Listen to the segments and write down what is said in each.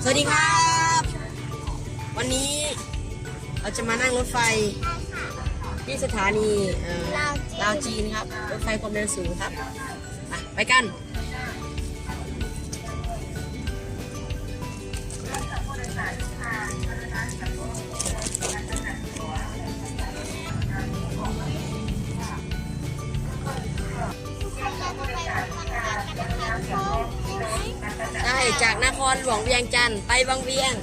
สวัสดีครับ วันนี้เราจะมานั่งรถไฟที่สถานีลาวจีนครับรถไฟความเร็วสูงครับไปกันใช่จากนครหลวงเวียงจันทร์ไปบางเวียง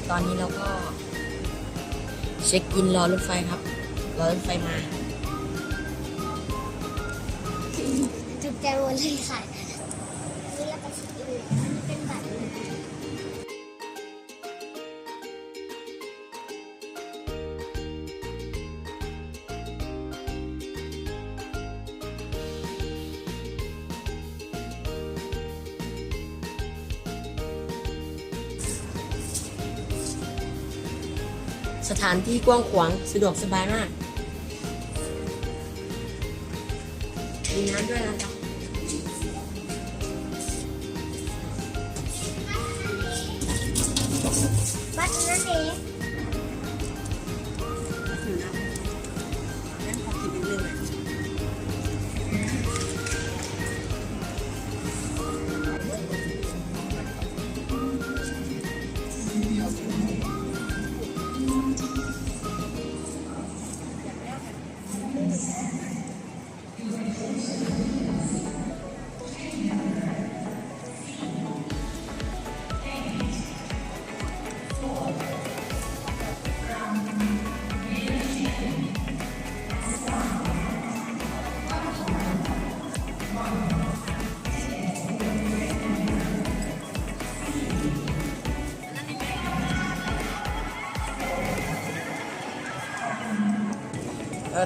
ตอนนี้เราก็เช็คอินรอรถไฟครับรอรถไฟมาจุกใจหมดเลยค่ะนี่เราไปเช็คอินเป็นบัตรสถานที่กว้างขวางสะดวกสบายมากมีน้ำด้วยนะครับบัตรนั่นเอง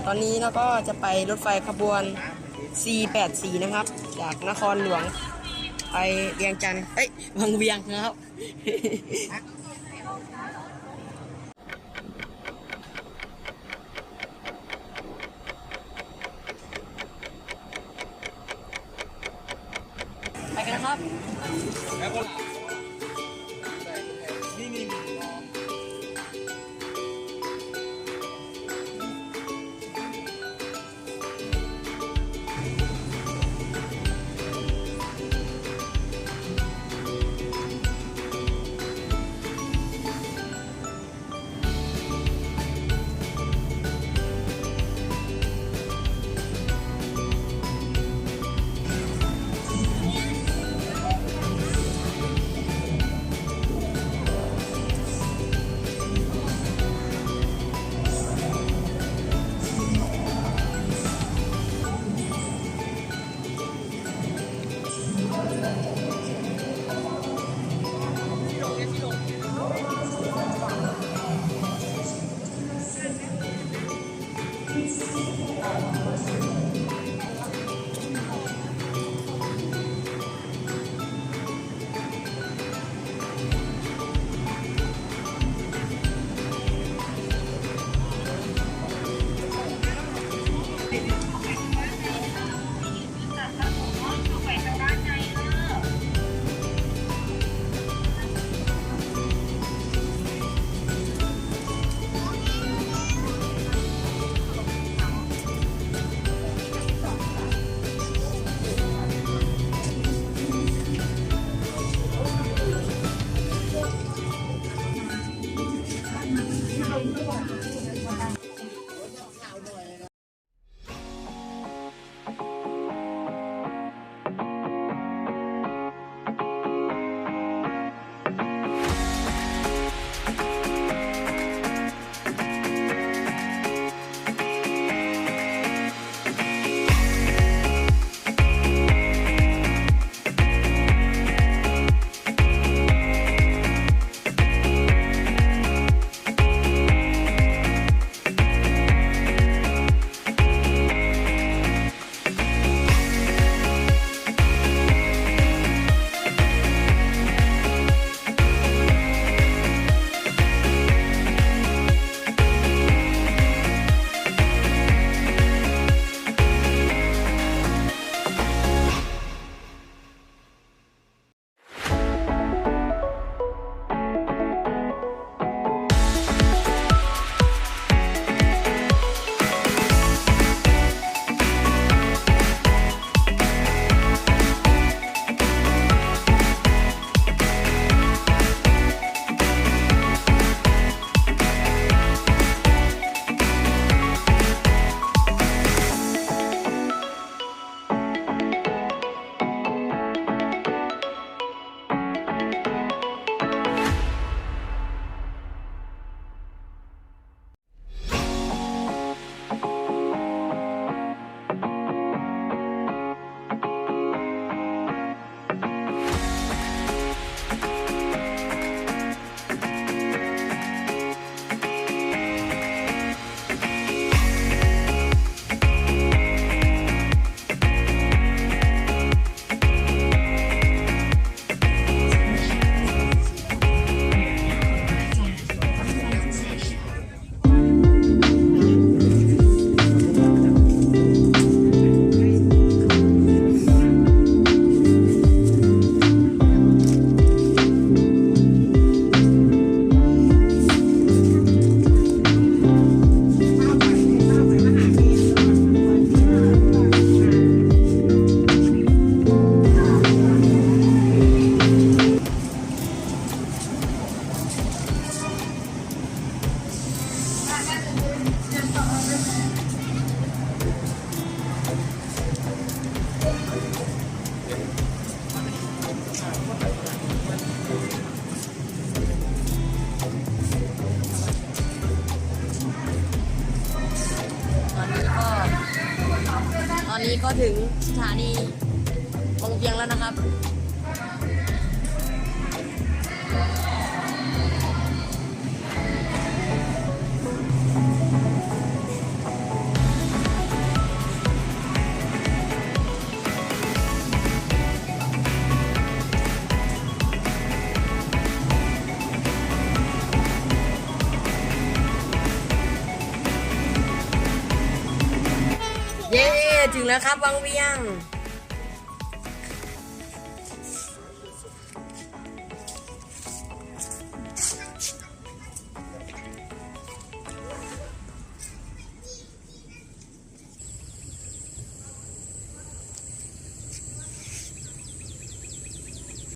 ตอนนี้เราก็จะไปรถไฟขบวน C84 นะครับ จากนครหลวงไปเวียงจันทร์บางเวียงนะครับไปกันนะครับ นี้ก็ถึงสถานีวังเวียงแล้วนะครับเย้ถึงแล้วครับวังเวียง